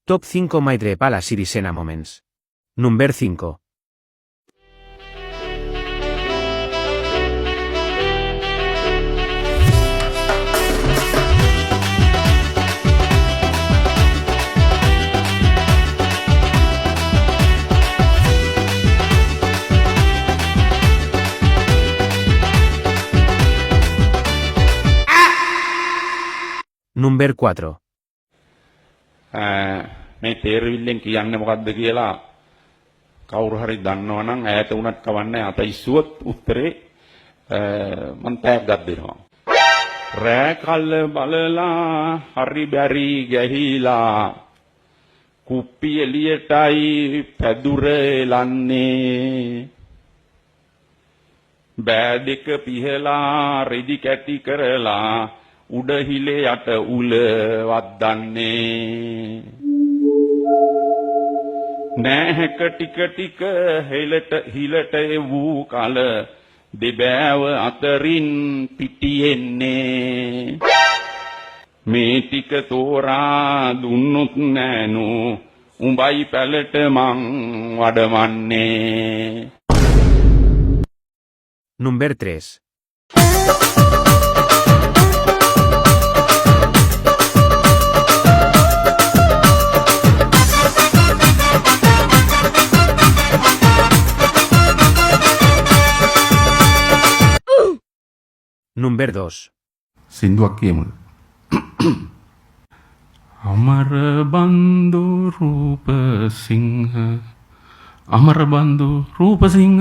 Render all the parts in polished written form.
Top 5 Maidre Pala Sirisena Moments. Number 5. Number 4. මේ තේරවිල්ලෙන් කියන්නේ මොකද්ද කියලා කවුරු හරි දන්නවනම් ඈත උනත් කවන්නේ අත ඉස්සුවොත් උත්තරේ මම තෑග්ගක් දෙනවා. රෑ කල්ල බලලා හරි බැරි ගැහිලා කුප්පි එළියටයි පැදුර එලන්නේ බෑ දෙක පිහලා රෙදි කැටි කරලා උඩ හිලේ යට උල වද්දන්නේ නැහැක ටික ටික හිලට වූ කල දෙබෑව අතරින් පිටියෙන්නේ මේ ටික තෝරා දුන්නොත් නෑනු උඹයි පැලට මං වඩමන්නේ. Number 3. Number 2. සින්දුවක් කියමුද? අමර බන්දු රූපසිංහ අමර බන්දු රූපසිංහ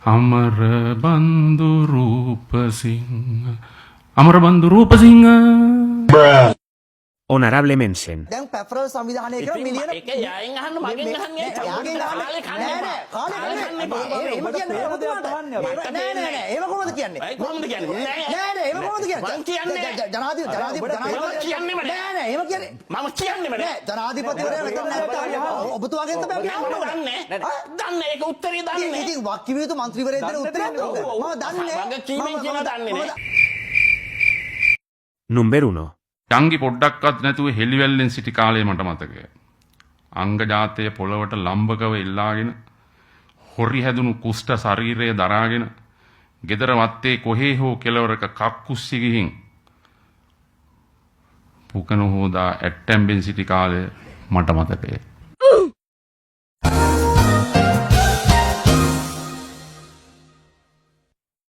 අමර බන්දු රූපසිංහ අමර බන්දු රූපසිංහ. Honorable Mention. දැන් පැපරල් සංවිධානය කරන මිලියන ඒක යයින් අහන්න මගෙන් අහන්නේ යාගෙන් අහන්නේ නෑ ඒක කොහොමද කියන්නේ? ඒ කොහොමද කියන්නේ? නෑ ඒක කොහොමද කියන්නේ? මං කියන්නේ ජනාධිපති කියන්නේම නෑ නෑ එහෙම කියන්නේ මම කියන්නේම නෑ ජනාධිපතිවරයා නැත්නම් ඔබතුමාගෙන් තමයි දන්නේ ඒක උත්තරේ දන්නේ. ඉතින් වක්කිවිය යුතු മന്ത്രിවරයෙක් දෙන උත්තරයක් මම දන්නේ. මගේ කීමෙන් කියන දන්නේ නෑ. Number 1. ටංගි පොඩ්ඩක්වත් නැතුව හෙලිවැල්ලෙන් සිටි කාලේ මට මතකයි. අංග ජාතය පොළවට ලම්බකව එල්ලාගෙන හොරි හැදුණු කුෂ්ඨ ශරීරය දරාගෙන ගෙදර වත්තේ කොහේ හෝ කෙළවරක කක්කුස්සි ගිහින් පුකන හොදා ඇට්ටැම්බෙන් සිටි කාලය මට මතකයි.